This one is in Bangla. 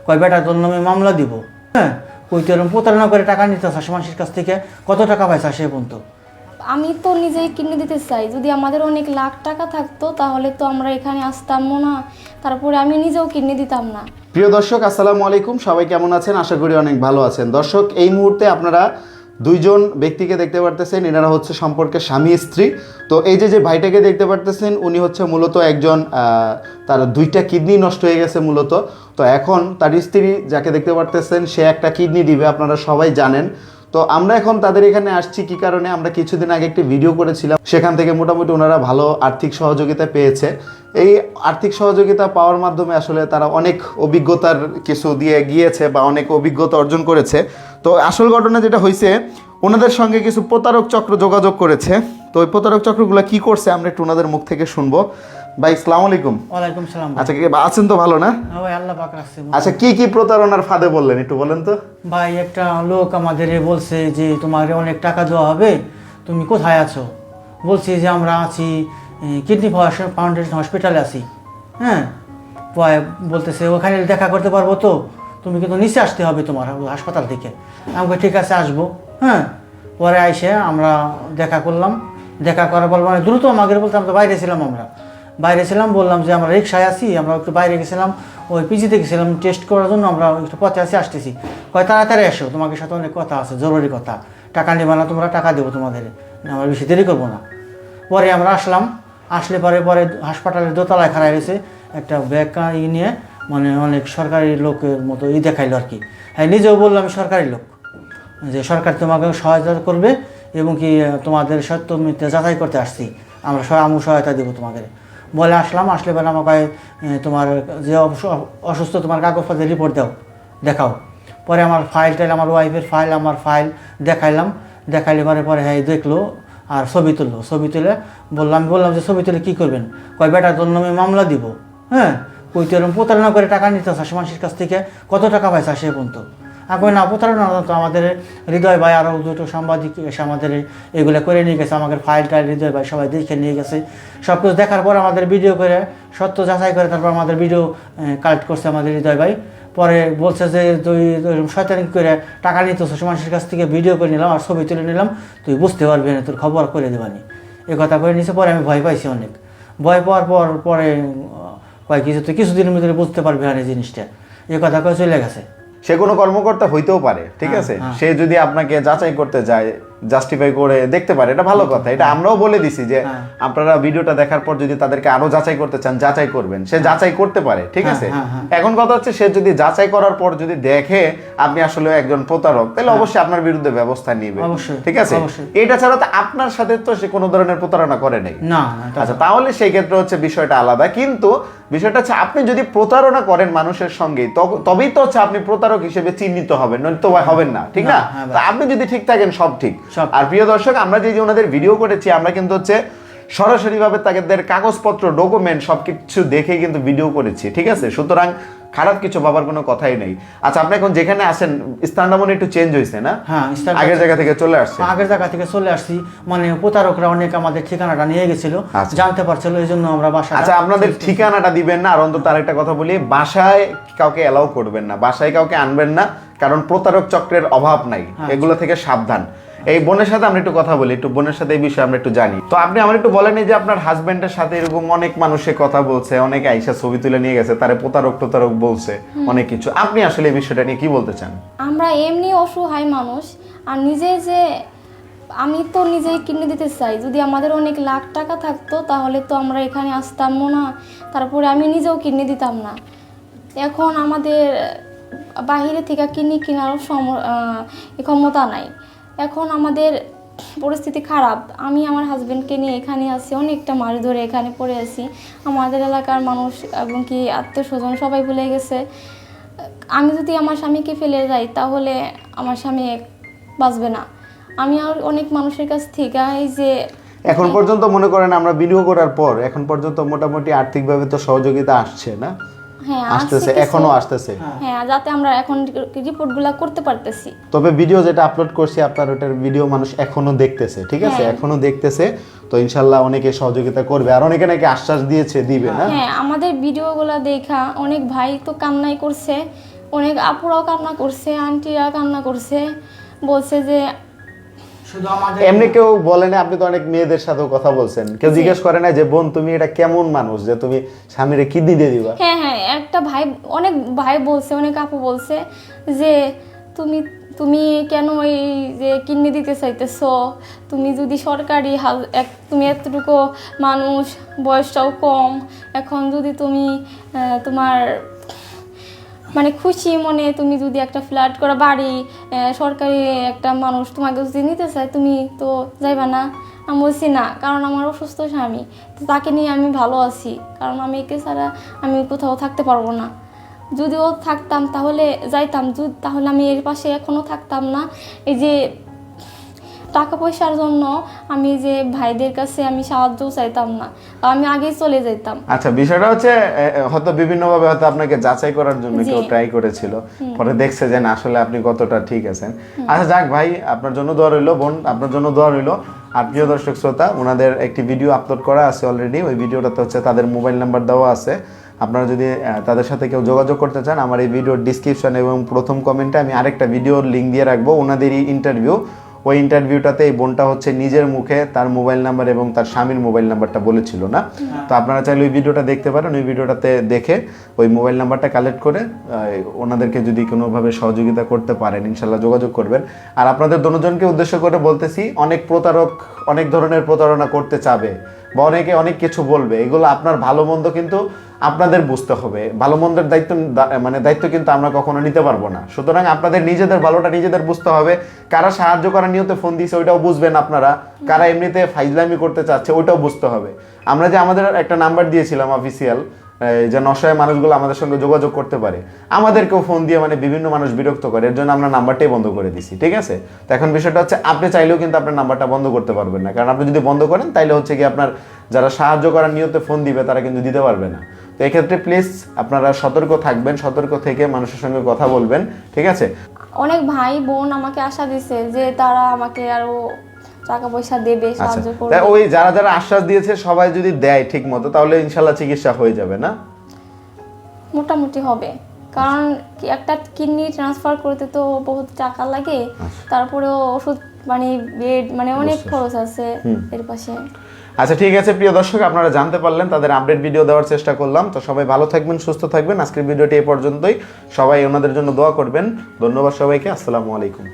কয় বেটা তোর নামে মামলা দিব। হ্যাঁ, কই তুই এরকম প্রতারণা করে টাকা নিতে আসে মানুষের কাছ থেকে, কত টাকা পাইছে সে পর্যন্ত? আমি তো নিজেই কিনে দিতে চাই। যদি আমাদের অনেক লাখ টাকা থাকতো তাহলে তো আমরা এখানে আসতামও না, তারপরে আমি নিজেও কিনে দিতাম না। প্রিয় দর্শক, আসসালামু আলাইকুম। সবাই কেমন আছেন? আশা করি অনেক ভালো আছেন। দর্শক, এই মুহূর্তে আপনারা দুইজন ব্যক্তিকে দেখতে পারতেছেন। এনারা হচ্ছে সম্পর্কে স্বামী স্ত্রী। তো এই যে ভাইটাকে দেখতে পারতেছেন, উনি হচ্ছে মূলত একজন তার দুইটা কিডনি নষ্ট হয়ে গেছে মূলত। তো এখন তার স্ত্রী যাকে দেখতে পারতেছেন, সে একটা কিডনি দিবে, আপনারা সবাই জানেন। তো আমরা এখন তাদের এখানে আসছি কি কারণে, আমরা কিছুদিন আগে একটি ভিডিও করেছিলাম, সেখান থেকে মোটামুটি ওনারা ভালো আর্থিক সহযোগিতা পেয়েছে। এই আর্থিক সহযোগিতা পাওয়ার মাধ্যমে আসলে তারা অনেক অভিজ্ঞতার কিছু দিয়ে গিয়েছে বা অনেক অভিজ্ঞতা অর্জন করেছে। তো আসল ঘটনা যেটা হয়েছে, ওনাদের সঙ্গে কিছু প্রতারক চক্র যোগাযোগ করেছে। তো ওই প্রতারক চক্রগুলো কি করছে আমরা একটু ওনাদের মুখ থেকে শুনবো। ভাই, আসসালামু আলাইকুম। ওয়ালাইকুম সালাম। আচ্ছা, কি আছেন তো? ভালো না? হ্যাঁ ভাই, আল্লাহ পাক রাখছে। আচ্ছা, কি প্রতারণার ফাঁদে বললেন একটু বলেন তো। ভাই, একটা লোক আমাদের বলছে যে তোমার অনেক টাকা দেওয়া হবে, তুমি কোথায় আছো? বলছি যে আমরা আছি কিডনি ফাউন্ডেশন হসপিটালে আছি। হ্যাঁ, বলতেছে ওখানে দেখা করতে পারবো তো, তুমি কিন্তু নিচে আসতে হবে তোমার হাসপাতাল থেকে। আমাকে ঠিক আছে, আসবো। হ্যাঁ, পরে আইসে আমরা দেখা করলাম। দেখা করার পর মানে দ্রুত আমাকে বলতে, আমরা বাইরে ছিলাম, বললাম যে আমরা রিক্সায় আছি, আমরা একটু বাইরে গেছিলাম, ওই পিজিতে গেছিলাম টেস্ট করার জন্য, আমরা একটু পথে আসতেছি। কয় তাড়াতাড়ি এসো, তোমাকে সাথে অনেক কথা আছে, জরুরি কথা, টাকা নেবে না তোমরা, টাকা দেবো তোমাদের, আমরা বেশি দেরি করবো না। পরে আমরা আসলাম, আসলে পরে হাসপাতালের দোতলায় খাড়াই রয়েছে একটা ব্যাগ নিয়ে, মানে অনেক সরকারি লোকের মতো দেখাইলো আর কি। হ্যাঁ, নিজেও বললাম আমি সরকারি লোক, যে সরকার তোমাকে সহায়তা করবে এবং কি তোমাদের সত্য মিথ্যা যাচাই করতে আসছি, আমরা সহায়তা দেবো তোমাদের বলে আসলে বলে আমাকে তোমার যে অসুস্থ তোমার কাগজপত্রের রিপোর্ট দেখাও। পরে আমার আমার ওয়াইফের আমার ফাইল দেখাইলে পরে হ্যাঁ দেখলো আর ছবি তুলে বললাম যে ছবি তুলে কী করবেন? কয় বেটা তোর নামে মামলা দিব। হ্যাঁ, কই তুই এরকম প্রতারণা করে টাকা নিতে আসে মানুষের কাছ থেকে, কত টাকা পাইছে সে পর্যন্ত? এখন না প্রতারণা তো আমাদের হৃদয় ভাই আরও দুটো সাংবাদিক এসে আমাদের এগুলো করে নিয়ে গেছে, আমাদের ফাইল হৃদয় ভাই সবাই দেখে নিয়ে গেছে। সব কিছু দেখার পর আমাদের ভিডিও করে সত্য যাচাই করে তারপর আমাদের ভিডিও কালেক্ট করছে আমাদের হৃদয় ভাই। পরে বলছে যে তুই শয়তানি করে টাকা নিতেছিস মানুষের কাছ থেকে, ভিডিও করে নিলাম আর ছবি তুলে নিলাম, তুই বুঝতে পারবি না, তোর খবর করে দেবানি, এ কথা করে নিছে। পরে আমি ভয় পাইছি অনেক। ভয় পাওয়ার পরে কয় কিছুদিনের ভিতরে বুঝতে পারবি না এই জিনিসটা, এ কথা করে চলে গেছে। সে কোনো কর্মকর্তা হইতেও পারে, ঠিক আছে? সে যদি আপনাকে যাচাই করতে যায়, জাস্টিফাই করে দেখতে পারে, এটা ভালো কথা। এটা আমরাও বলে দিছি যে আপনারা ভিডিওটা দেখার পর যদি তাদেরকে আরো যাচাই করতে চান, যাচাই করবেন, সে যাচাই করতে পারে, ঠিক আছে? এখন কথা হচ্ছে, সে যদি যাচাই করার পর যদি দেখে আপনি আসলে একজন প্রতারক, তাহলে অবশ্যই আপনার বিরুদ্ধে ব্যবস্থা নিবে, ঠিক আছে? এটা ছাড়া তো আপনার সাথে তো সে কোনো ধরনের প্রতারণা করে নাই না। আচ্ছা, তাহলে সেই ক্ষেত্রে হচ্ছে বিষয়টা আলাদা। কিন্তু বিষয়টা হচ্ছে, আপনি যদি প্রতারণা করেন মানুষের সঙ্গে, তবেই তো হচ্ছে আপনি প্রতারক হিসেবে চিহ্নিত হবেন, নয়তো তো হবেন না, ঠিক না? তা আপনি যদি ঠিক থাকেন, সব ঠিক। আর প্রিয় দর্শক, আমরা যে ওনাদের ভিডিও করেছি, আমরা কিন্তু হচ্ছে সরাসরি ভাবে তাদের কাগজপত্র, ডকুমেন্ট সবকিছু দেখে কিন্তু ভিডিও করেছি, ঠিক আছে? সুতরাং খারাপ কিছু ভাবার কোনো কথাই নেই। আচ্ছা, আপনি এখন যেখানে আছেন, স্থানটা মনে একটু চেঞ্জ হয়েছে না? হ্যাঁ, আগের জায়গা থেকে চলে আসছে। আগের জায়গা থেকে চলে আসছি, মানে প্রতারকরা অনেক আমাদের ঠিকানাটা নিয়ে গেছিল, জানতে পারছিল, এই জন্য আমরা বাসা। আচ্ছা, আপনাদের ঠিকানাটা দিবেন না? আর অন্তত আরেকটা কথা বলি, বাসায় কাউকে এলাও করবেন না, বাসায় কাউকে আনবেন না, কারণ প্রতারক চক্রের অভাব নাই, এগুলো থেকে সাবধান। এই বোনের সাথে আমরা একটু কথা বলি, একটু বোনের সাথে এই বিষয়ে আমরা একটু জানি। তো আপনি আমার একটু বলেন, যে আপনার হাজবেন্ডের সাথে এরকম অনেক মানুষের কথা বলছে, অনেকে আইসা ছবি তুলে নিয়ে গেছে, তারে প্রতারক বলছে অনেক কিছু, আপনি আসলে এই বিষয়টা নিয়ে কি বলতে চান? আমরা এমনি অসহায় মানুষ, আর আমি তো নিজেই কিনে দিতে চাই। যদি আমাদের অনেক লাখ টাকা থাকতো তাহলে তো আমরা এখানে আসতামও না, তারপরে আমি নিজেও কিনে দিতাম না। এখন আমাদের বাহিরে থেকে কেনার ক্ষমতা নাই, এখন আমাদের পরিস্থিতি খারাপ। আমি আমার হাজবেন্ডকে নিয়ে এখানে আছি, অনেকটা মাস ধরে এখানে পড়ে আছি। আমাদের এলাকার মানুষ এবং কি আত্মীয় স্বজন সবাই ভুলে গেছে। আমি যদি আমার স্বামীকে ফেলে যাই তাহলে আমার স্বামী বাঁচবে না। আমি আর অনেক মানুষের কাছ থেকে এই যে এখন পর্যন্ত মনে করেন আমরা ভিডিও করার পর এখন পর্যন্ত মোটামুটি আর্থিকভাবে তো সহযোগিতা আসছে না? হ্যাঁ, আসতেছে, এখনো আসতেছে। হ্যাঁ, যাতে আমরা এখন রিপোর্টগুলো করতে পারতেছি। তবে ভিডিও যেটা আপলোড করছি, আপনার ওটার ভিডিও মানুষ এখনো দেখতেছে, ঠিক আছে? এখনো দেখতেছে। তো ইনশাআল্লাহ অনেকে সহযোগিতা করবে, আর অনেকে নাকি আশ্বাস দিয়েছে দিবে না। হ্যাঁ, আমাদের ভিডিওগুলো দেখা অনেক ভাই তো কান্নাই করছে, অনেক আপুরাও কান্না করছে, আন্টিরা কান্না করছে, বলছে যে শুধু আমাদের এমনি কেউ বলে না, আপনি তো অনেক মেয়েদের সাথেও কথা বলছেন, কেউ জিজ্ঞেস করে না যে বোন তুমি এটা কেমন মানুষ যে তুমি স্বামীরে কিডনি দিয়ে দিবা? হ্যাঁ হ্যাঁ, একটা ভাই, অনেক ভাই বলছে, অনেক আপু বলছে যে তুমি তুমি কেন এই যে কিডনি দিতে চাইতেছো, তুমি যদি সরকারি তুমি এতটুকু মানুষ, বয়সটাও কম, এখন যদি তুমি তোমার মানে খুশি মনে তুমি যদি একটা ফ্ল্যাট করা বাড়ি, সরকারি একটা মানুষ তোমাকে যদি নিতে চায়, তুমি তো যাইবা না? আমি বলছি না, কারণ আমার অসুস্থ স্বামী, তো তাকে নিয়ে আমি ভালো আছি, কারণ আমি একে ছাড়া আমি কোথাও থাকতে পারবো না। যদিও থাকতাম তাহলে যাইতাম, তাহলে আমি এর পাশে এখনও থাকতাম না। এই যে টাকা পয়সার জন্য আমি যে ভাইদের কাছে আমি সাহায্য চাইতাম না, আমি আগেই চলে যেতাম। আচ্ছা, বিষয়টা হচ্ছে হয়তো বিভিন্নভাবে হয়তো আপনাকে যাচাই করার জন্য কেউ ট্রাই করেছিল, পরে দেখছে যে না আসলে আপনি কতটা ঠিক আছেন। আচ্ছা যাক ভাই, আপনার জন্য দোয়া রইলো, বোন আপনার জন্য দোয়া রইলো। আর প্রিয় দর্শক শ্রোতা, ওনাদের একটি ভিডিও আপলোড করা আছে অলরেডি, ওই ভিডিওটাতে হচ্ছে তাদের মোবাইল নাম্বার দেওয়া আছে। আপনারা যদি তাদের সাথে কেউ যোগাযোগ করতে চান, আমার এই ভিডিওর ডিসক্রিপশন এবং প্রথম কমেন্টে আমি আরেকটা ভিডিওর লিঙ্ক দিয়ে রাখবো, ওনাদেরই ইন্টারভিউ। ওই ইন্টারভিউটাতে এই বোনটা হচ্ছে নিজের মুখে তার মোবাইল নাম্বার এবং তার স্বামীর মোবাইল নাম্বারটা বলেছিল না। তো আপনারা চাইলে ওই ভিডিওটা দেখতে পারেন, ওই ভিডিওটাতে দেখে ওই মোবাইল নাম্বারটা কালেক্ট করে ওনাদেরকে যদি কোনোভাবে সহযোগিতা করতে পারেন ইনশাল্লাহ যোগাযোগ করবেন। আর আপনাদের দুজনকে উদ্দেশ্য করে বলতেছি, অনেক প্রতারক অনেক ধরনের প্রতারণা করতে চাবে বা অনেকে অনেক কিছু বলবে, এগুলো আপনার ভালো মন্দ কিন্তু আপনাদের বুঝতে হবে। ভালো মন্দের দায়িত্ব কিন্তু আমরা কখনো নিতে পারবো না। সুতরাং আপনাদের নিজেদের ভালোটা নিজেদের বুঝতে হবে। কারা সাহায্য করার নিয়তে ফোন দিয়েছে ওইটাও বুঝবেন আপনারা, কারা এমনিতে ফাইজলামি করতে চাচ্ছে ওইটাও বুঝতে হবে। আমরা যে আমাদের একটা নাম্বার দিয়েছিলাম অফিসিয়াল, যে অসহায় মানুষগুলো আমাদের সঙ্গে যোগাযোগ করতে পারে, আমাদেরকেও ফোন দিয়ে বিভিন্ন মানুষ বিরক্ত করে, এর জন্য আমরা নাম্বারটাই বন্ধ করে দিছি, ঠিক আছে? তো এখন বিষয়টা হচ্ছে আপনি চাইলেও কিন্তু আপনার নাম্বারটা বন্ধ করতে পারবেন না, কারণ আপনি যদি বন্ধ করেন তাইলে হচ্ছে কি আপনার যারা সাহায্য করার নিয়তে ফোন দিবে তারা কিন্তু দিতে পারবে না। তো এক্ষেত্রে প্লিজ আপনারা সতর্ক থাকবেন, সতর্ক থেকে মানুষের সঙ্গে কথা বলবেন, ঠিক আছে? অনেক ভাই বোন আমাকে আশা দিছে যে তারা আমাকে আরো টাকা পয়সা দেবে, সাহায্য করবে। ওই যারা যারা আশ্বাস দিয়েছে সবাই যদি দেয় ঠিক মতো, তাহলে ইনশাল্লাহ চিকিৎসা হয়ে যাবে না? মোটামুটি হবে, কারণ একটা কিডনি ট্রান্সফার করতে তো বহুত টাকা লাগে, তারপরেও ওষুধ বেড অনেক খরচ আছে এর পাশে। আচ্ছা ঠিক আছে প্রিয় দর্শক, আপনারা জানতে পারলেন, তাদের আপডেট ভিডিও দেওয়ার চেষ্টা করলাম। তো সবাই ভালো থাকবেন, সুস্থ থাকবেন। আজকের ভিডিওটি এই পর্যন্তই। সবাই ওনাদের জন্য দোয়া করবেন। ধন্যবাদ সবাইকে। আসসালামু আলাইকুম।